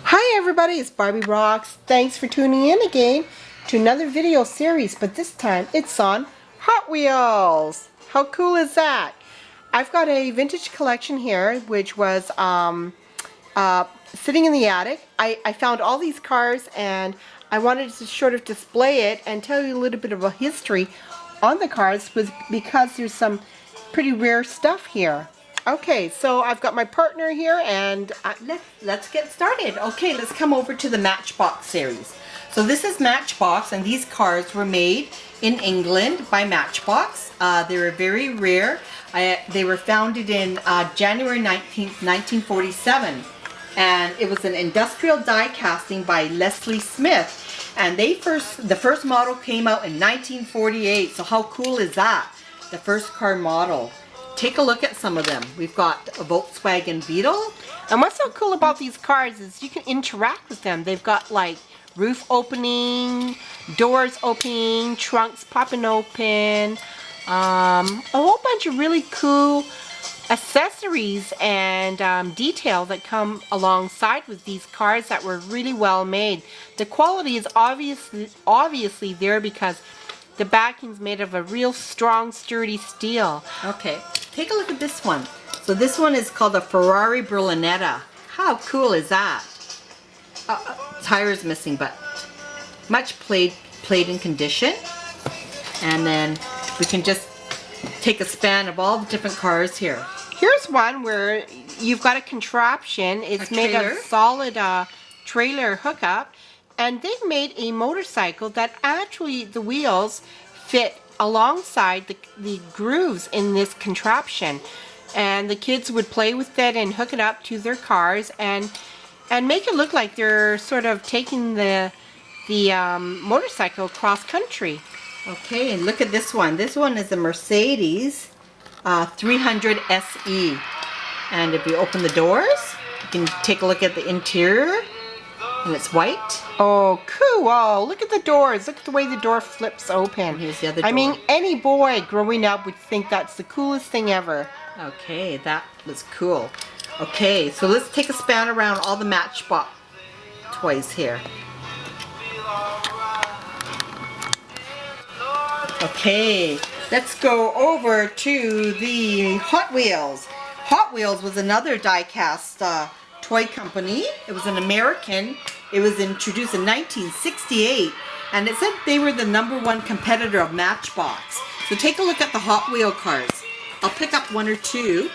Hi everybody, it's Barbie Rocks. Thanks for tuning in again to another video series, but this time it's on Hot Wheels. How cool is that? I've got a vintage collection here which was sitting in the attic. I found all these cars and I wanted to sort of display it and tell you a little bit of a history on the cars because there's some pretty rare stuff here. Okay, so I've got my partner here and let's get started. Okay, let's come over to the Matchbox series. So this is Matchbox and these cars were made in England by Matchbox. They were very rare. They were founded in January 19th, 1947. And it was an industrial die casting by Leslie Smith. And the first model came out in 1948. So how cool is that? The first car model. Take a look at some of them. We've got a Volkswagen Beetle. And what's so cool about these cars is you can interact with them. They've got like roof opening, doors opening, trunks popping open, a whole bunch of really cool accessories and detail that come alongside with these cars that were really well made. The quality is obviously there because the backing's made of a real strong, sturdy steel. Okay, take a look at this one. So this one is called a Ferrari Berlinetta. How cool is that? Tires missing, but much played in condition. And then we can just take a span of all the different cars here. Here's one where you've got a contraption. It's made of solid trailer hookup. And they've made a motorcycle that actually the wheels fit alongside the grooves in this contraption. And the kids would play with it and hook it up to their cars and make it look like they're sort of taking the motorcycle cross country. Okay, and look at this one. This one is a Mercedes 300 SE. And if you open the doors, you can take a look at the interior. And it's white. Oh, cool. Oh, look at the doors. Look at the way the door flips open. Here's the other door. I mean, any boy growing up would think that's the coolest thing ever. Okay, that was cool. Okay, so let's take a span around all the Matchbox toys here. Okay, let's go over to the Hot Wheels. Hot Wheels was another die-cast toy company. It was an American. It was introduced in 1968 and it said they were the #1 competitor of Matchbox. So take a look at the Hot Wheel cars. I'll pick up one or two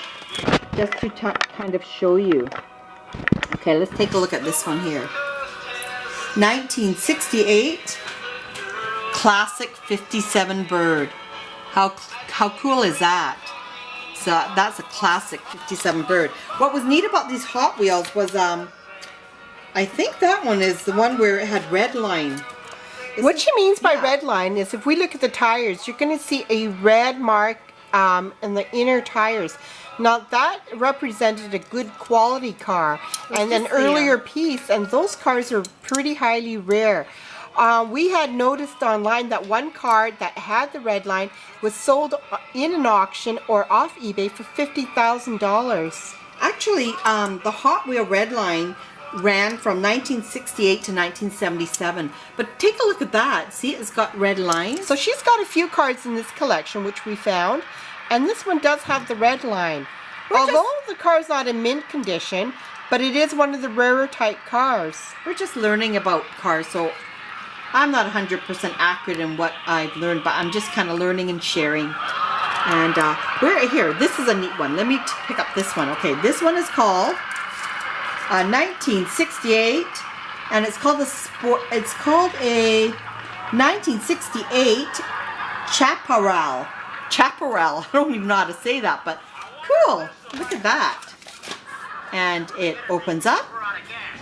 just to kind of show you. Okay, let's take a look at this one here. 1968 classic 57 Bird. How cool is that? So that's a classic 57 Bird. What was neat about these Hot Wheels was, I think that one is the one where it had red line. What she means by red line is if we look at the tires, you're going to see a red mark in the inner tires. Now that represented a good quality car and an earlier piece, and those cars are pretty highly rare. We had noticed online that one car that had the red line was sold in an auction or off eBay for $50,000. Actually, the Hot Wheel red line ran from 1968 to 1977. But take a look at that. See, it's got red lines. So she's got a few cars in this collection, which we found. And this one does have the red line. Although the car's not in mint condition, but it is one of the rarer type cars. We're just learning about cars, so I'm not 100% accurate in what I've learned, but I'm just kind of learning and sharing. And we're here. This is a neat one. Let me pick up this one. Okay, this one is called 1968, and it's called a 1968 Chaparral. Chaparral. I don't even know how to say that, but cool. Look at that. And it opens up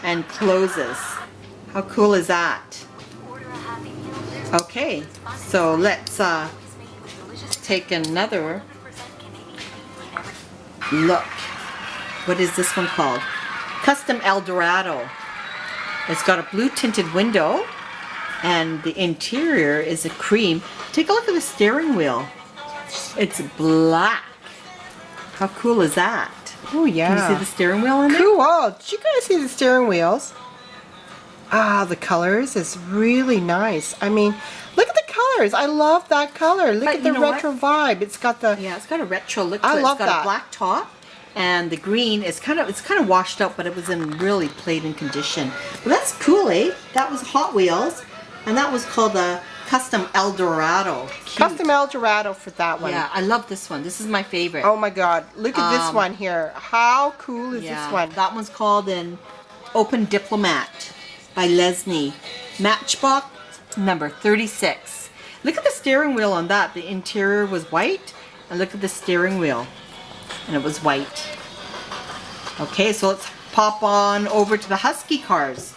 and closes. How cool is that? Okay, so let's take another look. What is this one called? Custom Eldorado. It's got a blue tinted window and the interior is a cream. Take a look at the steering wheel. It's black. How cool is that? Oh yeah. Can you see the steering wheel in there? Cool. Did you guys see the steering wheels? Ah, the colors is really nice. I mean, look at the colors. I love that color. Look at the retro vibe. It's got the it's got a retro look to it. I love It's got that. a black top, and the green is kind of washed out, but it was in really played-in condition. Well, that's cool, eh? That was Hot Wheels, and that was called the Custom El Dorado. Cute. Custom El Dorado for that one. Yeah, I love this one. This is my favorite. Oh my God! Look at this one here. How cool is this one? That one's called an Open Diplomat by LINDSEY. Matchbox number 36. Look at the steering wheel on that. The interior was white, and look at the steering wheel, and it was white. Okay, so let's pop on over to the Husky cars.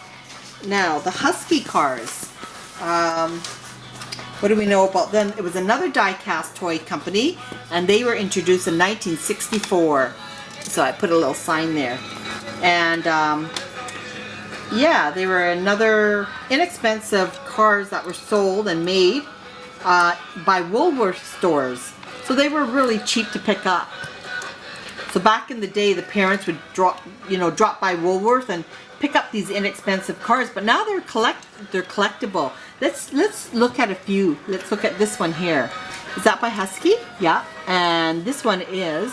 Now, the Husky cars. What do we know about them? It was another die-cast toy company, and they were introduced in 1964. So I put a little sign there. And yeah, they were another inexpensive cars that were sold and made by Woolworth stores. So they were really cheap to pick up. So back in the day, the parents would drop by Woolworth and pick up these inexpensive cars, but now they're collectible. Let's look at a few. Let's look at this one here. Is that by Husky? Yeah. And this one is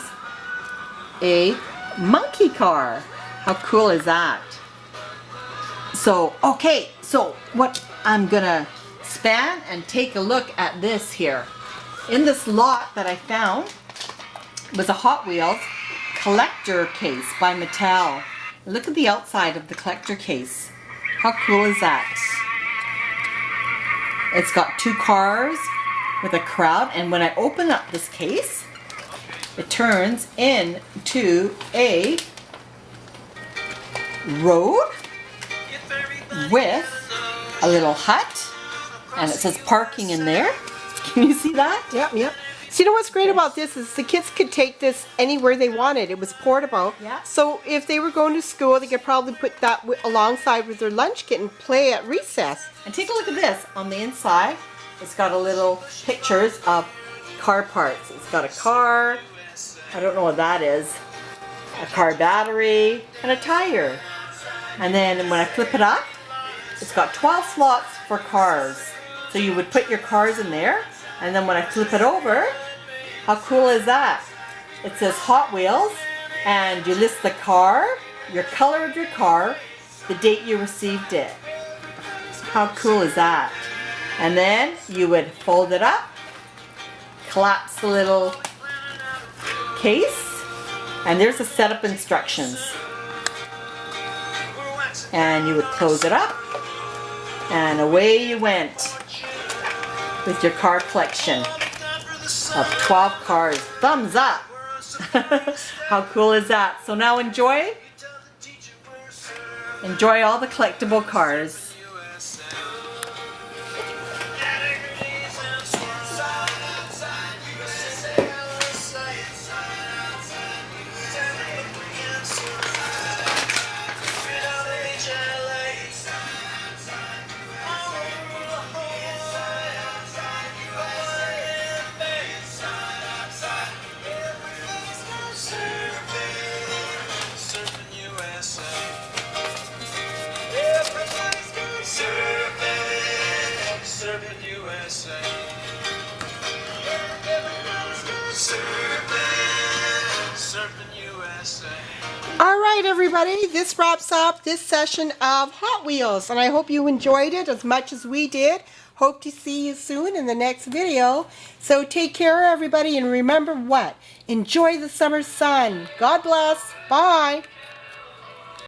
a monkey car. How cool is that? So, okay, so what I'm gonna span and take a look at this here. In this lot that I found was a Hot Wheels collector case by Mattel. Look at the outside of the collector case. How cool is that? It's got two cars with a crowd, and when I open up this case, it turns into a road with a little hut, and it says parking in there. Can you see that? Yep, yep. So you know what's great about this is the kids could take this anywhere they wanted. It was portable. Yeah. So if they were going to school, they could probably put that alongside with their lunch kit and play at recess. And take a look at this. On the inside, it's got a little pictures of car parts. It's got a car, I don't know what that is, a car battery, and a tire. And then when I flip it up, it's got 12 slots for cars. So you would put your cars in there, and then when I flip it over, how cool is that? It says Hot Wheels, and you list the car, your color of your car, the date you received it. How cool is that? And then you would fold it up, collapse the little case, and there's the setup instructions. And you would close it up, and away you went with your car collection of 12 cars. Thumbs up! How cool is that? So now enjoy all the collectible cars. All right, everybody, this wraps up this session of Hot Wheels, and I hope you enjoyed it as much as we did. Hope to see you soon in the next video. So take care, everybody, and remember what? Enjoy the summer sun. God bless. Bye.